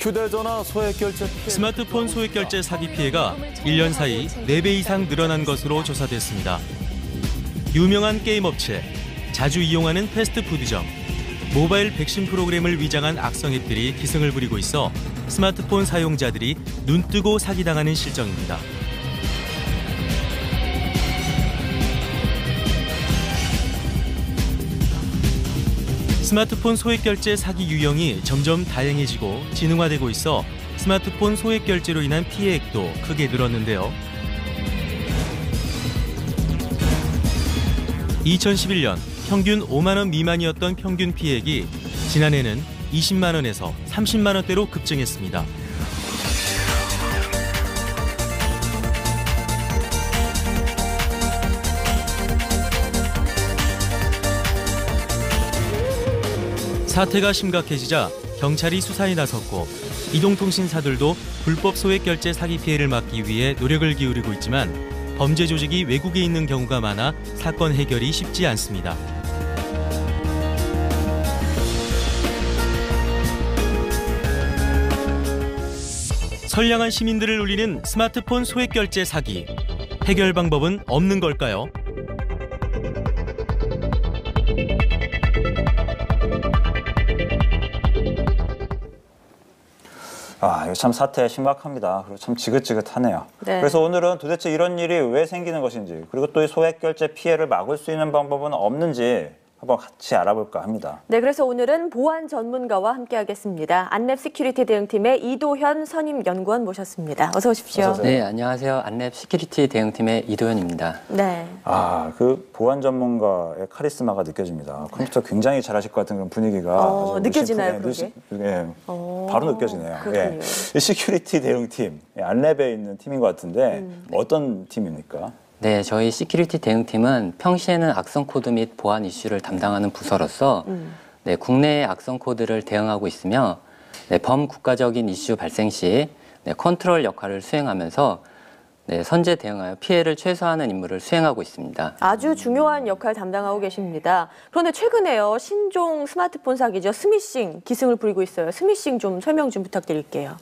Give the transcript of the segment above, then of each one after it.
휴대전화 소액 결제 피해. 스마트폰 소액 결제 사기 피해가 1년 사이 4배 이상 늘어난 것으로 조사됐습니다. 유명한 게임 업체, 자주 이용하는 패스트푸드점, 모바일 백신 프로그램을 위장한 악성 앱들이 기승을 부리고 있어 스마트폰 사용자들이 눈뜨고 사기당하는 실정입니다. 스마트폰 소액 결제 사기 유형이 점점 다양해지고 지능화되고 있어 스마트폰 소액 결제로 인한 피해액도 크게 늘었는데요. 2011년 평균 5만 원 미만이었던 평균 피해액이 지난해는 20만 원에서 30만 원대로 급증했습니다. 사태가 심각해지자 경찰이 수사에 나섰고 이동통신사들도 불법 소액 결제 사기 피해를 막기 위해 노력을 기울이고 있지만 범죄 조직이 외국에 있는 경우가 많아 사건 해결이 쉽지 않습니다. 선량한 시민들을 울리는 스마트폰 소액 결제 사기. 해결 방법은 없는 걸까요? 이거 참 사태 심각합니다. 그리고 참 지긋지긋하네요. 네. 그래서 오늘은 도대체 이런 일이 왜 생기는 것인지, 그리고 또 이 소액 결제 피해를 막을 수 있는 방법은 없는지 한번 같이 알아볼까 합니다. 네, 그래서 오늘은 보안 전문가와 함께하겠습니다. 안랩 시큐리티 대응팀의 이도현 선임연구원 모셨습니다. 어서 오십시오. 어서 오세요. 네, 안녕하세요. 안랩 시큐리티 대응팀의 이도현입니다. 네. 그 보안 전문가의 카리스마가 느껴집니다. 컴퓨터 굉장히 잘하실 것 같은 그런 분위기가 아주 느껴지나요, 심플해. 그게? 바로 느껴지네요. 그렇군요. 이 시큐리티 대응팀, 안랩에 있는 팀인 것 같은데 어떤 팀입니까? 네, 저희 시큐리티 대응팀은 평시에는 악성 코드 및 보안 이슈를 담당하는 부서로서 네, 국내의 악성 코드를 대응하고 있으며 네, 범국가적인 이슈 발생 시 네, 컨트롤 역할을 수행하면서 네, 선제 대응하여 피해를 최소화하는 임무를 수행하고 있습니다. 아주 중요한 역할 담당하고 계십니다. 그런데 최근에요, 신종 스마트폰 사기죠. 스미싱 기승을 부리고 있어요. 스미싱 좀 설명 좀 부탁드릴게요.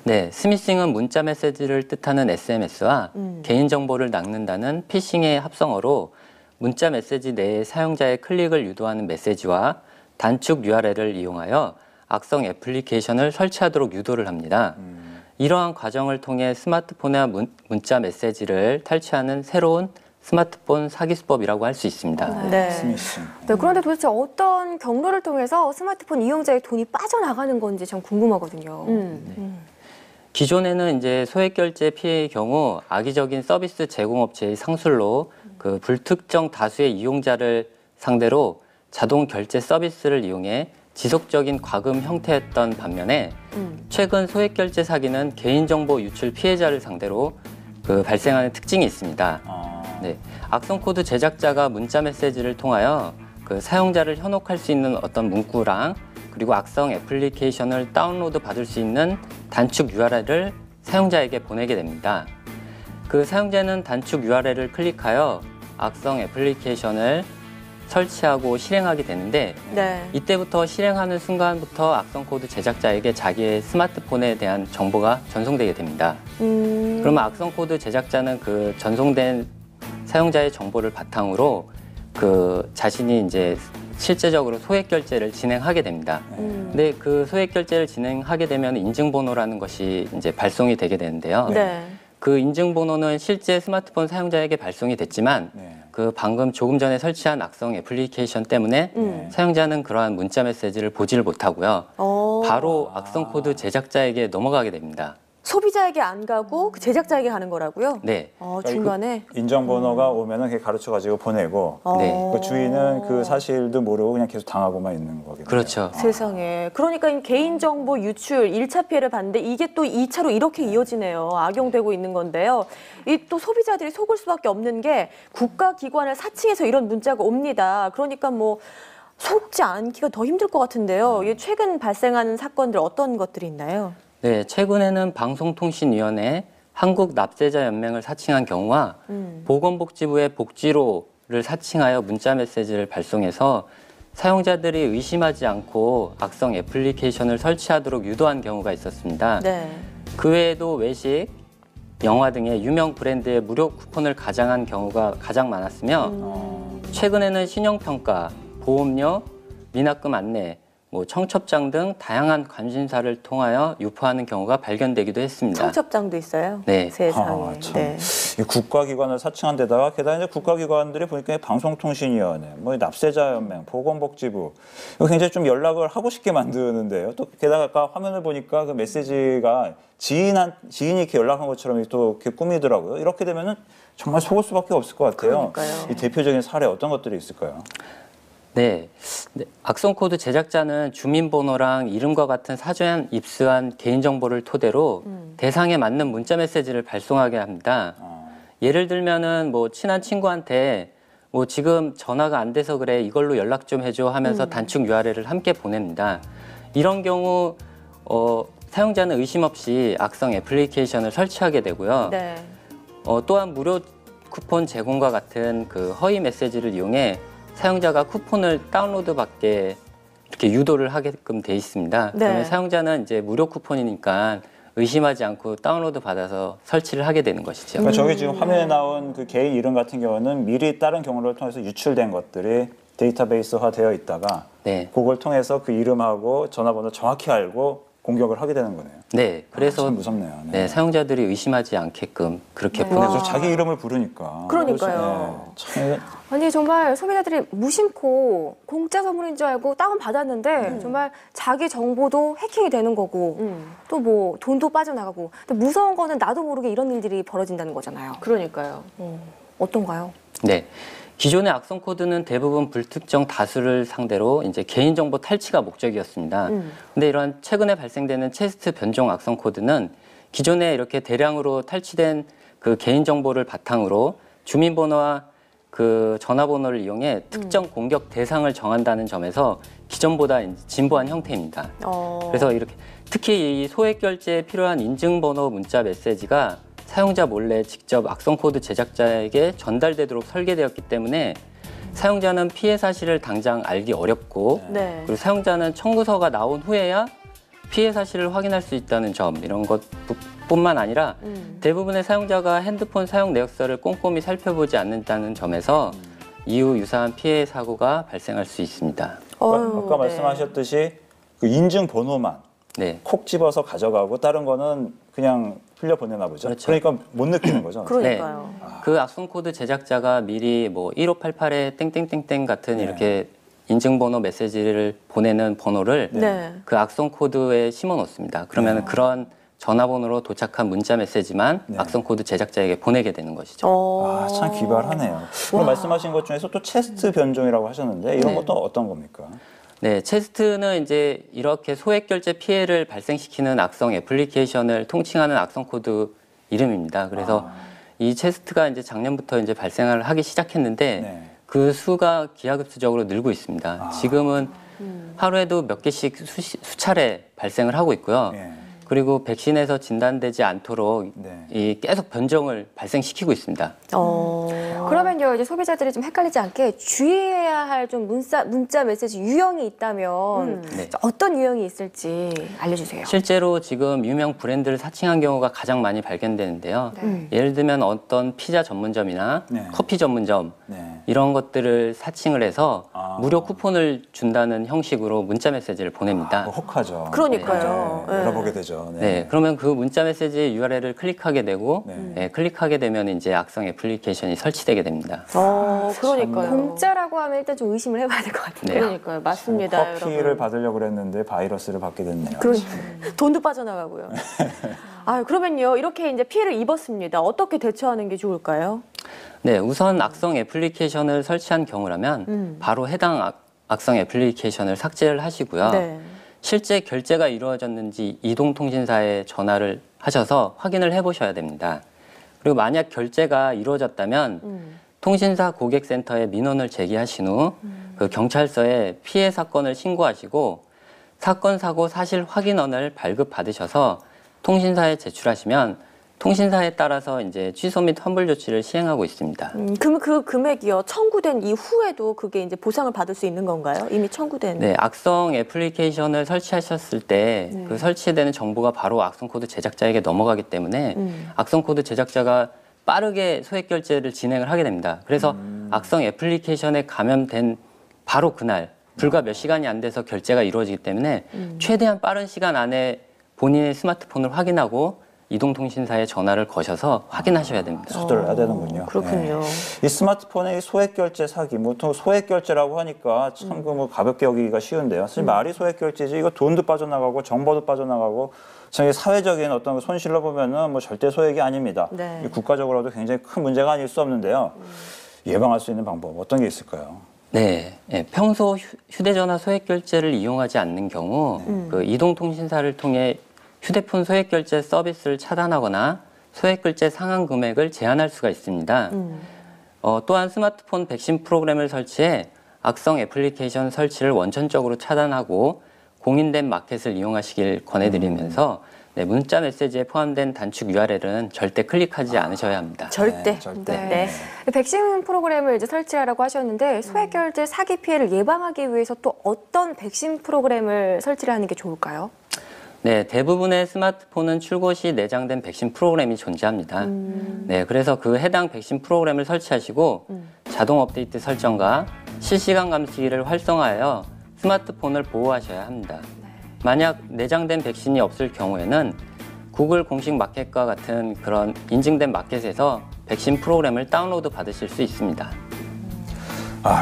네, 스미싱은 문자 메시지를 뜻하는 SMS와 개인정보를 낚는다는 피싱의 합성어로 문자 메시지 내에 사용자의 클릭을 유도하는 메시지와 단축 URL을 이용하여 악성 애플리케이션을 설치하도록 유도를 합니다. 이러한 과정을 통해 스마트폰의 문자 메시지를 탈취하는 새로운 스마트폰 사기 수법이라고 할 수 있습니다. 네. 스미싱. 네, 그런데 도대체 어떤 경로를 통해서 스마트폰 이용자의 돈이 빠져나가는 건지 참 궁금하거든요. 기존에는 이제 소액 결제 피해의 경우 악의적인 서비스 제공업체의 상술로 그 불특정 다수의 이용자를 상대로 자동 결제 서비스를 이용해 지속적인 과금 형태였던 반면에 최근 소액 결제 사기는 개인정보 유출 피해자를 상대로 그 발생하는 특징이 있습니다. 네, 악성 코드 제작자가 문자 메시지를 통하여 그 사용자를 현혹할 수 있는 어떤 문구랑 그리고 악성 애플리케이션을 다운로드 받을 수 있는 단축 URL을 사용자에게 보내게 됩니다. 그 사용자는 단축 URL을 클릭하여 악성 애플리케이션을 설치하고 실행하게 되는데 네. 이때부터 실행하는 순간부터 악성 코드 제작자에게 자기의 스마트폰에 대한 정보가 전송되게 됩니다. 그러면 악성 코드 제작자는 그 전송된 사용자의 정보를 바탕으로 그 자신이 이제 실제적으로 소액 결제를 진행하게 됩니다. 근데 그 소액 결제를 진행하게 되면 인증번호라는 것이 이제 발송이 되게 되는데요. 네. 그 인증번호는 실제 스마트폰 사용자에게 발송이 됐지만 그 방금 조금 전에 설치한 악성 애플리케이션 때문에 사용자는 그러한 문자 메시지를 보지를 못하고요. 바로 악성 코드 제작자에게 넘어가게 됩니다. 소비자에게 안 가고 그 제작자에게 가는 거라고요? 네. 중간에? 그 인정번호가 오면은 그게 가르쳐가지고 보내고 네. 그 주인은 그 사실도 모르고 그냥 계속 당하고만 있는 거겠네요. 그렇죠. 세상에. 그러니까 이 개인정보 유출 1차 피해를 봤는데 이게 또 2차로 이렇게 이어지네요. 악용되고 있는 건데요. 이 또 소비자들이 속을 수밖에 없는 게 국가기관을 사칭해서 이런 문자가 옵니다. 그러니까 뭐 속지 않기가 더 힘들 것 같은데요. 최근 발생하는 사건들 어떤 것들이 있나요? 네, 최근에는 방송통신위원회 한국납세자연맹을 사칭한 경우와 보건복지부의 복지로를 사칭하여 문자 메시지를 발송해서 사용자들이 의심하지 않고 악성 애플리케이션을 설치하도록 유도한 경우가 있었습니다. 네. 그 외에도 외식, 영화 등의 유명 브랜드의 무료 쿠폰을 가장한 경우가 가장 많았으며 최근에는 신용평가, 보험료, 미납금 안내, 청첩장 등 다양한 관심사를 통하여 유포하는 경우가 발견되기도 했습니다. 청첩장도 있어요? 네. 세상에. 참. 네. 이 국가기관을 사칭한 데다가 게다가 이제 국가기관들이 보니까 방송통신위원회, 납세자연맹, 보건복지부 이거 굉장히 좀 연락을 하고 싶게 만드는데요. 또 게다가 아까 화면을 보니까 그 메시지가 지인이 이렇게 연락한 것처럼 또 이렇게 꾸미더라고요. 이렇게 되면은 정말 속을 수밖에 없을 것 같아요. 그러니까요. 이 대표적인 사례 어떤 것들이 있을까요? 네. 악성 코드 제작자는 주민번호랑 이름과 같은 사전 입수한 개인정보를 토대로 대상에 맞는 문자 메시지를 발송하게 합니다. 예를 들면은 친한 친구한테 지금 전화가 안 돼서 그래 이걸로 연락 좀 해줘 하면서 단축 URL을 함께 보냅니다. 이런 경우 사용자는 의심 없이 악성 애플리케이션을 설치하게 되고요. 네. 또한 무료 쿠폰 제공과 같은 그 허위 메시지를 이용해 사용자가 쿠폰을 다운로드 받게 이렇게 유도를 하게끔 돼 있습니다. 네. 그러면 사용자는 이제 무료 쿠폰이니까 의심하지 않고 다운로드 받아서 설치를 하게 되는 것이죠. 그러니까 저기 지금 화면에 나온 그 개인 이름 같은 경우는 미리 다른 경로를 통해서 유출된 것들이 데이터베이스화 되어 있다가 네. 그걸 통해서 그 이름하고 전화번호 정확히 알고 공격을 하게 되는 거네요. 네. 그래서 참 무섭네요. 네, 사용자들이 의심하지 않게끔 그렇게 네. 보내줘. 저 자기 이름을 부르니까. 그러니까요. 참 아니 정말 소비자들이 무심코 공짜 선물인 줄 알고 다운 받았는데 정말 자기 정보도 해킹이 되는 거고 또 돈도 빠져나가고. 근데 무서운 거는 나도 모르게 이런 일들이 벌어진다는 거잖아요. 그러니까요. 어떤가요? 네. 기존의 악성 코드는 대부분 불특정 다수를 상대로 이제 개인정보 탈취가 목적이었습니다. 근데 이런 최근에 발생되는 체스트 변종 악성 코드는 기존에 이렇게 대량으로 탈취된 그 개인정보를 바탕으로 주민번호와 그 전화번호를 이용해 특정 공격 대상을 정한다는 점에서 기존보다 진보한 형태입니다. 그래서 이렇게 특히 이 소액 결제에 필요한 인증번호 문자 메시지가 사용자 몰래 직접 악성 코드 제작자에게 전달되도록 설계되었기 때문에 사용자는 피해 사실을 당장 알기 어렵고 네. 그리고 사용자는 청구서가 나온 후에야 피해 사실을 확인할 수 있다는 점 이런 것뿐만 아니라 대부분의 사용자가 핸드폰 사용 내역서를 꼼꼼히 살펴보지 않는다는 점에서 이후 유사한 피해 사고가 발생할 수 있습니다. 아까 말씀하셨듯이 그 인증 번호만 네. 콕 집어서 가져가고 다른 거는 그냥 흘려 보내나 보죠. 그렇죠. 그러니까 못 느끼는 거죠. 그러니까요. 그 악성 코드 제작자가 미리 1588에 땡땡땡땡 같은 네. 이렇게 인증번호 메시지를 보내는 번호를 네. 그 악성 코드에 심어 놓습니다. 그러면 그런 전화번호로 도착한 문자 메시지만 네. 악성 코드 제작자에게 보내게 되는 것이죠. 아, 참 기발하네요. 그럼 말씀하신 것 중에서 또 체스트 변종이라고 하셨는데 이런 네. 것도 어떤 겁니까? 네, 체스트는 이제 이렇게 소액 결제 피해를 발생시키는 악성 애플리케이션을 통칭하는 악성 코드 이름입니다. 그래서 이 체스트가 이제 작년부터 이제 발생을 하기 시작했는데 네. 그 수가 기하급수적으로 늘고 있습니다. 지금은 하루에도 몇 개씩 수차례 발생을 하고 있고요. 예. 그리고 백신에서 진단되지 않도록 네. 이 계속 변종을 발생시키고 있습니다. 그러면요 이제 소비자들이 좀 헷갈리지 않게 주의해야 할 좀 문자 메시지 유형이 있다면 네. 어떤 유형이 있을지 알려주세요. 실제로 지금 유명 브랜드를 사칭한 경우가 가장 많이 발견되는데요. 예를 들면 어떤 피자 전문점이나 네. 커피 전문점 네. 이런 것들을 사칭을 해서 아. 무료 쿠폰을 준다는 형식으로 문자 메시지를 보냅니다. 혹하죠. 그러니까요. 네. 열어보게 되죠. 네, 그러면 그 문자 메시지 URL을 클릭하게 되고 네. 클릭하게 되면 이제 악성 애플리케이션이 설치되게 됩니다. 그러니까요. 공짜라고 하면 일단 좀 의심을 해봐야 될 것 같은데요. 네. 그러니까요. 맞습니다, 커피를 여러분. 받으려고 그랬는데 바이러스를 받게 됐네요. 돈도 빠져나가고요. 그러면요. 이렇게 이제 피해를 입었습니다. 어떻게 대처하는 게 좋을까요? 네, 우선 악성 애플리케이션을 설치한 경우라면 바로 해당 악성 애플리케이션을 삭제를 하시고요. 네. 실제 결제가 이루어졌는지 이동통신사에 전화를 하셔서 확인을 해보셔야 됩니다. 그리고 만약 결제가 이루어졌다면 통신사 고객센터에 민원을 제기하신 후 그 경찰서에 피해 사건을 신고하시고 사건 사고 사실 확인원을 발급받으셔서 통신사에 제출하시면 통신사에 따라서 이제 취소 및 환불 조치를 시행하고 있습니다. 그럼 그 금액이요. 청구된 이후에도 그게 이제 보상을 받을 수 있는 건가요? 이미 청구된. 네, 악성 애플리케이션을 설치하셨을 때 그 설치되는 정보가 바로 악성 코드 제작자에게 넘어가기 때문에 악성 코드 제작자가 빠르게 소액 결제를 진행을 하게 됩니다. 그래서 악성 애플리케이션에 감염된 바로 그날 불과 몇 시간이 안 돼서 결제가 이루어지기 때문에 최대한 빠른 시간 안에 본인의 스마트폰을 확인하고 이동통신사에 전화를 거셔서 확인하셔야 됩니다. 서둘러야 되는군요. 그렇군요. 이 스마트폰의 소액 결제 사기, 보통 소액 결제라고 하니까 참 그 뭐 가볍게 여기기가 쉬운데요. 사실 말이 소액 결제지 이거 돈도 빠져나가고 정보도 빠져나가고 참 사회적인 어떤 손실로 보면은 뭐 절대 소액이 아닙니다. 네. 이 국가적으로도 굉장히 큰 문제가 아닐 수 없는데요. 예방할 수 있는 방법 어떤 게 있을까요? 네, 평소 휴대전화 소액 결제를 이용하지 않는 경우 그 이동통신사를 통해 휴대폰 소액 결제 서비스를 차단하거나 소액 결제 상한 금액을 제한할 수가 있습니다. 또한 스마트폰 백신 프로그램을 설치해 악성 애플리케이션 설치를 원천적으로 차단하고 공인된 마켓을 이용하시길 권해드리면서 네, 문자 메시지에 포함된 단축 URL은 절대 클릭하지 않으셔야 합니다. 절대. 네, 절대. 네. 백신 프로그램을 이제 설치하라고 하셨는데 소액 결제 사기 피해를 예방하기 위해서 또 어떤 백신 프로그램을 설치를 하는 게 좋을까요? 네, 대부분의 스마트폰은 출고 시 내장된 백신 프로그램이 존재합니다. 네, 그래서 그 해당 백신 프로그램을 설치하시고 자동 업데이트 설정과 실시간 감시기를 활성화하여 스마트폰을 보호하셔야 합니다. 만약 내장된 백신이 없을 경우에는 구글 공식 마켓과 같은 그런 인증된 마켓에서 백신 프로그램을 다운로드 받으실 수 있습니다.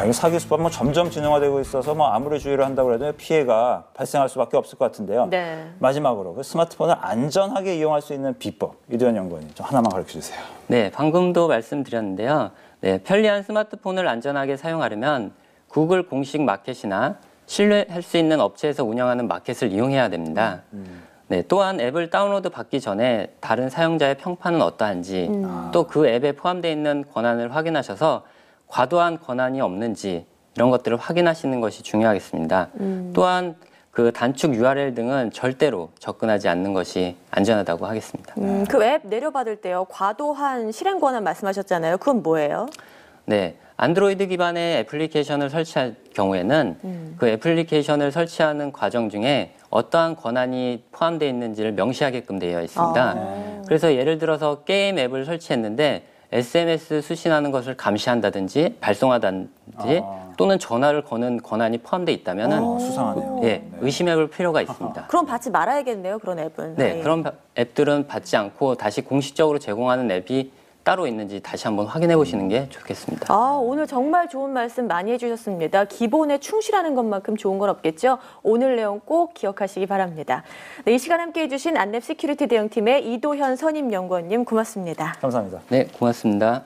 이 사기 수법 뭐 점점 진화되고 있어서 뭐 아무리 주의를 한다고 해도 피해가 발생할 수밖에 없을 것 같은데요. 네. 마지막으로 그 스마트폰을 안전하게 이용할 수 있는 비법 이도현 연구원님 좀 하나만 가르쳐 주세요. 네, 방금도 말씀드렸는데요. 네, 편리한 스마트폰을 안전하게 사용하려면 구글 공식 마켓이나 신뢰할 수 있는 업체에서 운영하는 마켓을 이용해야 됩니다. 네, 또한 앱을 다운로드 받기 전에 다른 사용자의 평판은 어떠한지 또 그 앱에 포함되어 있는 권한을 확인하셔서 과도한 권한이 없는지 이런 것들을 확인하시는 것이 중요하겠습니다. 또한 그 단축 URL 등은 절대로 접근하지 않는 것이 안전하다고 하겠습니다. 그 앱 내려받을 때요. 과도한 실행 권한 말씀하셨잖아요. 그건 뭐예요? 네, 안드로이드 기반의 애플리케이션을 설치할 경우에는 그 애플리케이션을 설치하는 과정 중에 어떠한 권한이 포함되어 있는지를 명시하게끔 되어 있습니다. 그래서 예를 들어서 게임 앱을 설치했는데 SMS 수신하는 것을 감시한다든지 발송하다든지 또는 전화를 거는 권한이 포함되어 있다면 수상하네요. 예, 의심해 볼 필요가 있습니다. 그럼 받지 말아야겠네요. 그런 앱은. 네, 그런 앱들은 받지 않고 다시 공식적으로 제공하는 앱이 따로 있는지 다시 한번 확인해 보시는 게 좋겠습니다. 오늘 정말 좋은 말씀 많이 해주셨습니다. 기본에 충실하는 것만큼 좋은 건 없겠죠. 오늘 내용 꼭 기억하시기 바랍니다. 네, 이 시간 함께해 주신 안랩 시큐리티 대응팀의 이도현 선임연구원님 고맙습니다. 감사합니다. 네, 고맙습니다.